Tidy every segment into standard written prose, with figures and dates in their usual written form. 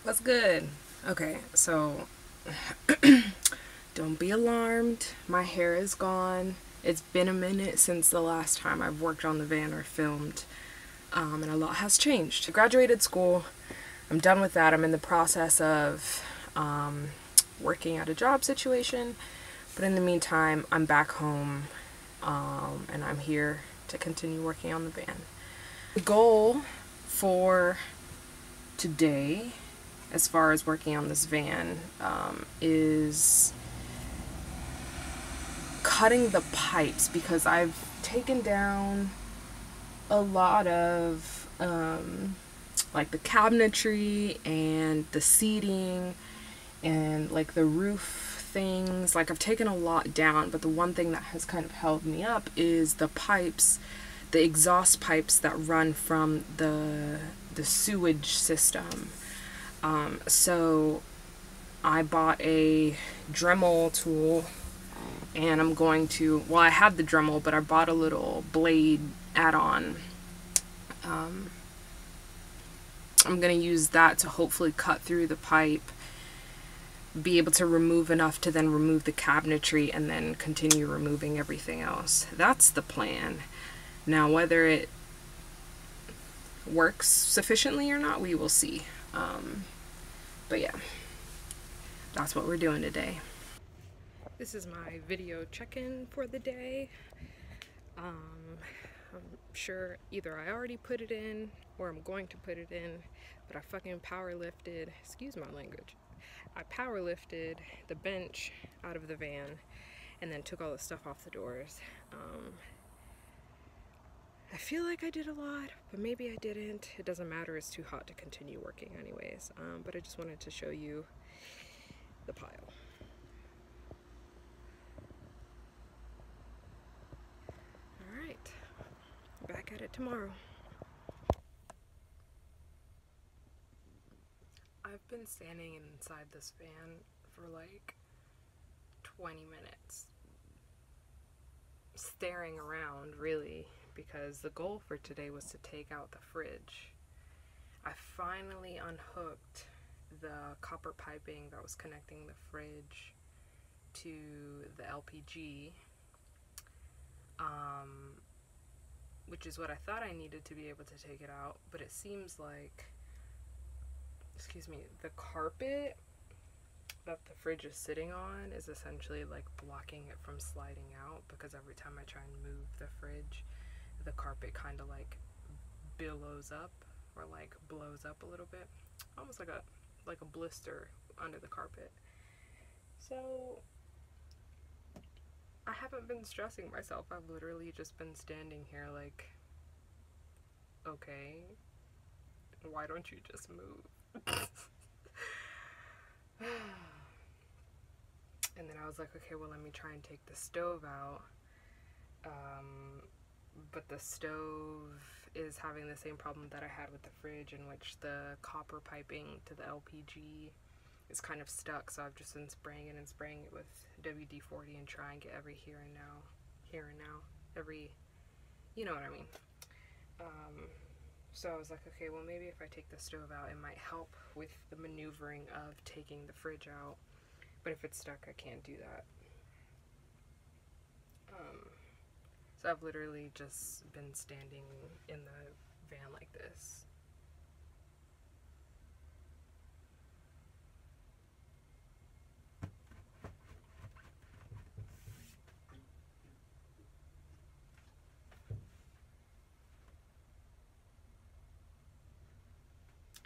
What's good? Okay, so don't be alarmed. My hair is gone. It's been a minute since the last time I've worked on the van or filmed, and a lot has changed. I graduated school. I'm done with that. I'm in the process of working at a job situation, but in the meantime, I'm back home, and I'm here to continue working on the van. The goal for today, as far as working on this van, is cutting the pipes, because I've taken down a lot of like the cabinetry and the seating and like the roof things. Like, I've taken a lot down, but the one thing that has kind of held me up is the pipes, the exhaust pipes that run from the sewage system. So I bought a Dremel tool, and I'm going to, well, I had the Dremel, but I bought a little blade add-on. I'm going to use that to hopefully cut through the pipe, be able to remove enough to then remove the cabinetry, and then continue removing everything else. That's the plan. Now, whether it works sufficiently or not, we will see. But yeah, that's what we're doing today. This is my video check-in for the day. I'm sure either I already put it in or I'm going to put it in, but I fucking power lifted, excuse my language, I power lifted the bench out of the van and then took all the stuff off the doors. I feel like I did a lot, but maybe I didn't. It doesn't matter, it's too hot to continue working anyways. But I just wanted to show you the pile. Alright, back at it tomorrow. I've been standing inside this van for like 20 minutes. Staring around, really, because the goal for today was to take out the fridge. I finally unhooked the copper piping that was connecting the fridge to the LPG, which is what I thought I needed to be able to take it out, but it seems like, excuse me, the carpet that the fridge is sitting on is essentially like blocking it from sliding out, because every time I try and move the fridge, the carpet kind of like billows up or like blows up a little bit, almost like a blister under the carpet. So I haven't been stressing myself. I've literally just been standing here like, okay, why don't you just move? And then I was like, okay, well, let me try and take the stove out. But the stove is having the same problem that I had with the fridge, in which the copper piping to the LPG is kind of stuck. So I've just been spraying it with WD-40 and try and get every here and now, every, you know what I mean. So I was like, okay, well, maybe if I take the stove out, it might help with the maneuvering of taking the fridge out. But if it's stuck, I can't do that. So I've literally just been standing in the van like this.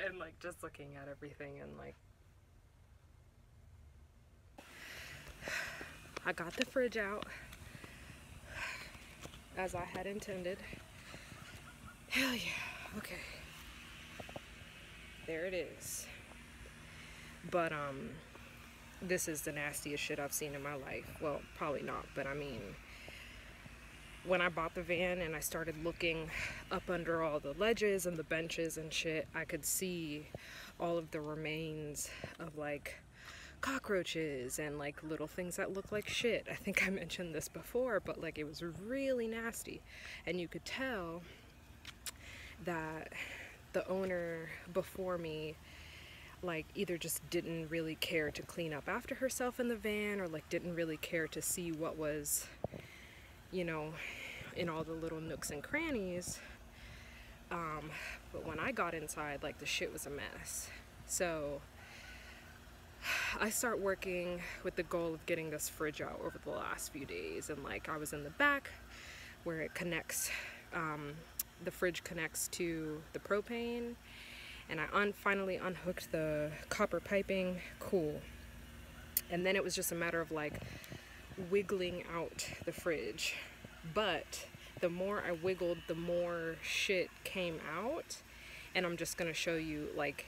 And like just looking at everything, and like, I got the fridge out as I had intended. Hell yeah, okay. There it is. But this is the nastiest shit I've seen in my life. Well, probably not, but I mean, when I bought the van and I started looking up under all the ledges and the benches and shit, I could see all of the remains of like cockroaches and like little things that look like shit. I think I mentioned this before, but like it was really nasty. And you could tell that the owner before me like either just didn't really care to clean up after herself in the van, or like didn't really care to see what was, you know, in all the little nooks and crannies. But when I got inside, like the shit was a mess. So I start working with the goal of getting this fridge out over the last few days, and like I was in the back where it connects, the fridge connects to the propane, and I finally unhooked the copper piping. Cool. And then it was just a matter of like wiggling out the fridge, but the more I wiggled, the more shit came out. And I'm just gonna show you like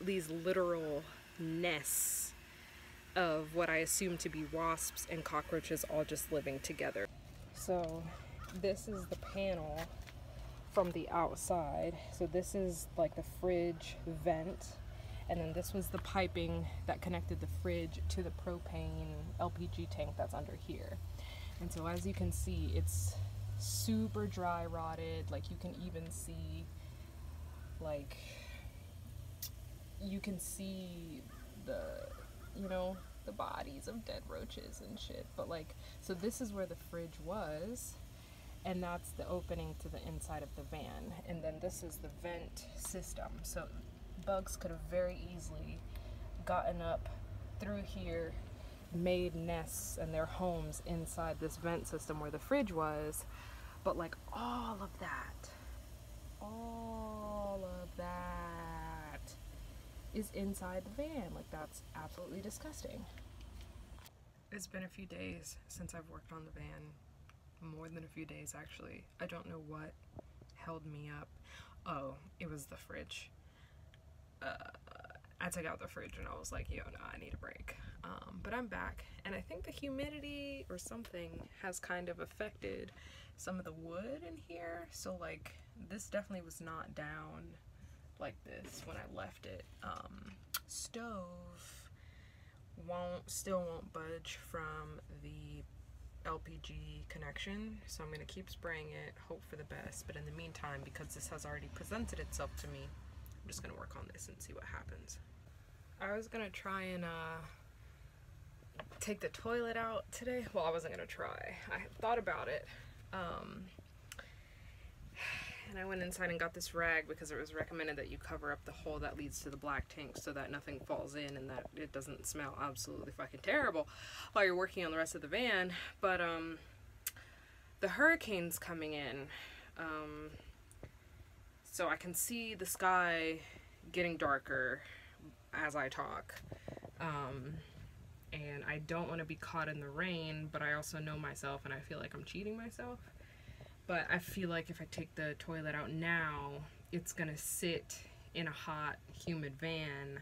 these literal nests of what I assume to be wasps and cockroaches all just living together. So this is the panel from the outside. So this is like the fridge vent, and then this was the piping that connected the fridge to the propane LPG tank that's under here. And so as you can see, it's super dry rotted. Like you can even see, like, you can see the, you know, the bodies of dead roaches and shit. But like, so this is where the fridge was, and that's the opening to the inside of the van. And then this is the vent system. So bugs could have very easily gotten up through here, made nests and their homes inside this vent system where the fridge was. But like all of that is inside the van. Like that's absolutely disgusting. It's been a few days since I've worked on the van. More than a few days actually. I don't know what held me up. Oh, it was the fridge. I took out the fridge and I was like, yo, no, I need a break. But I'm back, and I think the humidity or something has kind of affected some of the wood in here. So like this definitely was not down like this when I left it. Stove still won't budge from the LPG connection, so I'm gonna keep spraying it, hope for the best. But in the meantime, because this has already presented itself to me, I'm just gonna work on this and see what happens. I was gonna try and take the toilet out today. Well, I wasn't gonna try. I thought about it. And I went inside and got this rag because it was recommended that you cover up the hole that leads to the black tank so that nothing falls in and that it doesn't smell absolutely fucking terrible while you're working on the rest of the van. But the hurricane's coming in. So I can see the sky getting darker as I talk. And I don't want to be caught in the rain, but I also know myself and I feel like I'm cheating myself. But I feel like if I take the toilet out now, it's gonna sit in a hot, humid van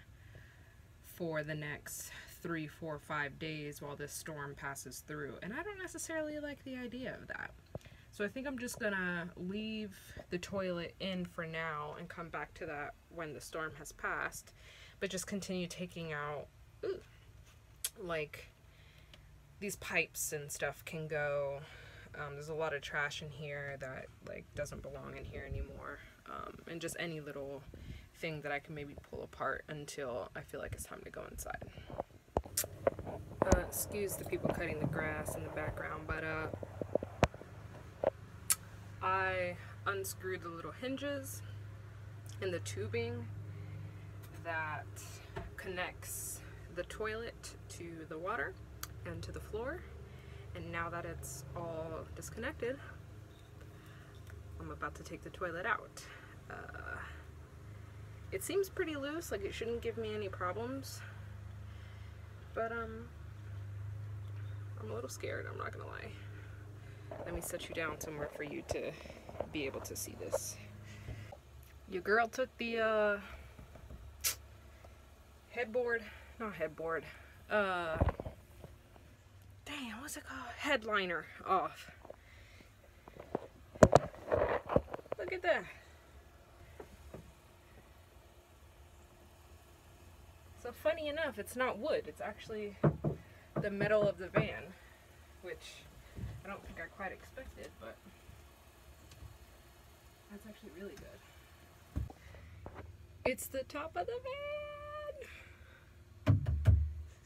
for the next 3, 4, 5 days while this storm passes through. And I don't necessarily like the idea of that. So I think I'm just gonna leave the toilet in for now and come back to that when the storm has passed, but just continue taking out, like, these pipes and stuff can go. There's a lot of trash in here that like doesn't belong in here anymore, and just any little thing that I can maybe pull apart until I feel like it's time to go inside. Excuse the people cutting the grass in the background, but I unscrewed the little hinges and the tubing that connects the toilet to the water and to the floor. And now that it's all disconnected, I'm about to take the toilet out. It seems pretty loose, like it shouldn't give me any problems. But I'm a little scared, I'm not gonna lie. Let me set you down somewhere for you to be able to see this. Your girl took the damn, what's it called? Headliner off. Look at that. So funny enough, it's not wood. It's actually the metal of the van, which I don't think I quite expected, but that's actually really good. It's the top of the van.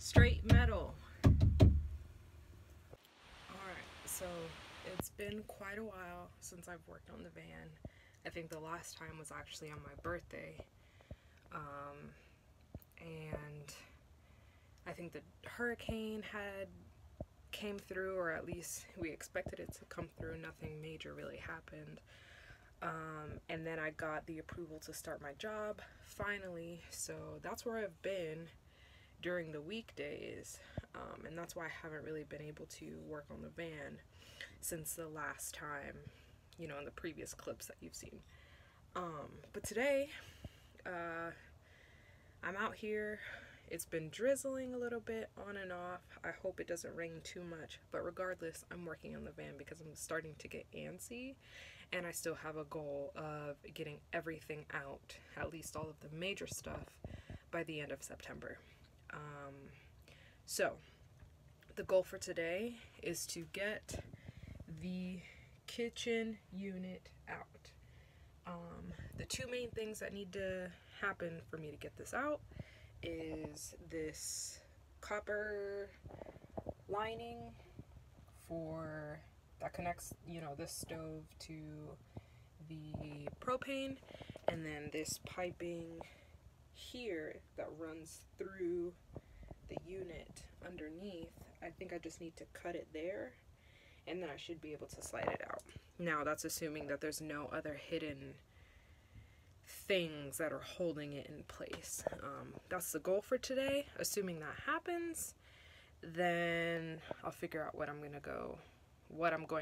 straight metal. Alright, so it's been quite a while since I've worked on the van. I think the last time was actually on my birthday. And I think the hurricane came through, or at least we expected it to come through. Nothing major really happened. And then I got the approval to start my job finally, so that's where I've been during the weekdays, and that's why I haven't really been able to work on the van since the last time, you know, in the previous clips that you've seen. But today I'm out here. It's been drizzling a little bit on and off. I hope it doesn't rain too much, but regardless, I'm working on the van because I'm starting to get antsy, and I still have a goal of getting everything out, at least all of the major stuff, by the end of September. So the goal for today is to get the kitchen unit out. The two main things that need to happen for me to get this out is this copper lining for that connects, you know, this stove to the propane, and then this piping here that runs through the unit underneath. I think I just need to cut it there, and then I should be able to slide it out. Now that's assuming that there's no other hidden things that are holding it in place. That's the goal for today. Assuming that happens, then I'll figure out what I'm going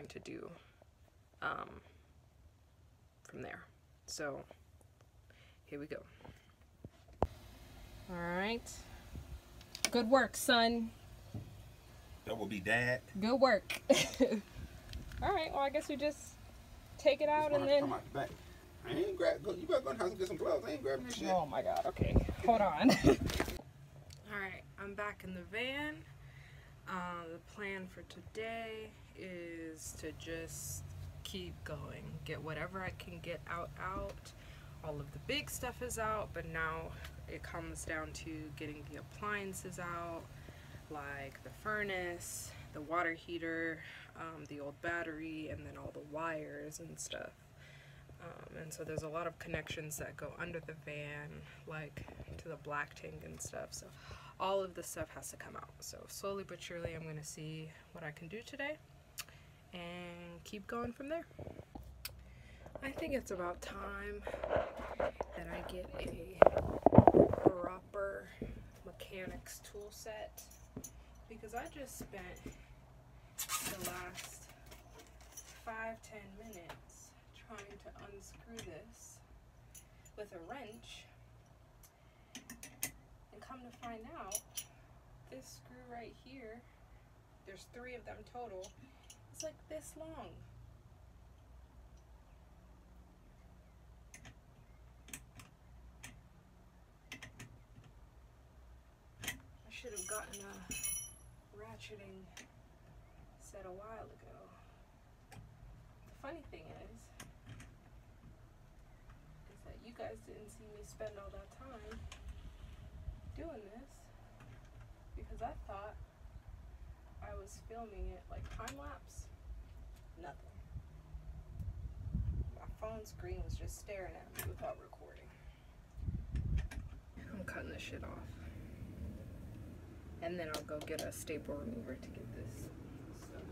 to do from there. So here we go. All right. Good work, son. That will be Dad. Good work. All right. Well, I guess we just take it out and then. Come out the back. I ain't grab. You better go in the house and get some gloves. I ain't grabbing this shit. Oh my God. Okay. Hold on. All right. I'm back in the van. The plan for today is to just keep going, get whatever I can get out. All of the big stuff is out, but now it comes down to getting the appliances out, like the furnace, the water heater, the old battery, and then all the wires and stuff. And so there's a lot of connections that go under the van, like to the black tank and stuff. So all of this stuff has to come out. So slowly but surely I'm going to see what I can do today and keep going from there. I think it's about time that I get a proper mechanics tool set, because I just spent the last 5-10 minutes trying to unscrew this with a wrench, and come to find out this screw right here, there's 3 of them total, it's like this long. I should have gotten a ratcheting set a while ago. The funny thing is that you guys didn't see me spend all that time doing this, because I thought I was filming it like time lapse. Nothing. My phone screen was just staring at me without recording. I'm cutting this shit off. And then I'll go get a staple remover to get this stuff.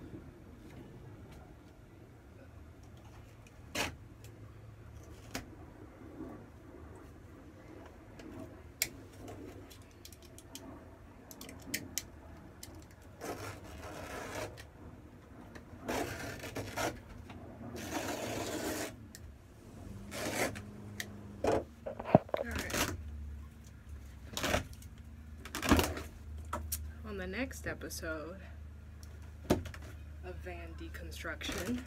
On the next episode of van deconstruction,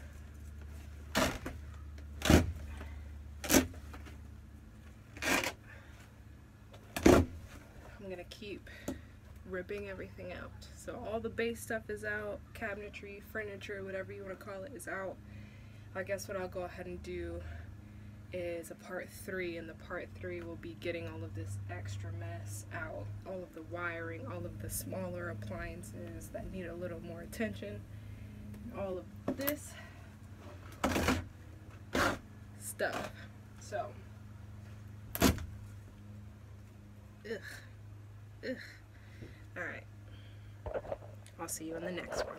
I'm gonna keep ripping everything out. So all the base stuff is out, cabinetry, furniture, whatever you want to call it, is out. I guess what I'll go ahead and do is a part 3, and the part 3 will be getting all of this extra mess out, all of the wiring, all of the smaller appliances that need a little more attention, all of this stuff. So, ugh. Alright, I'll see you in the next one.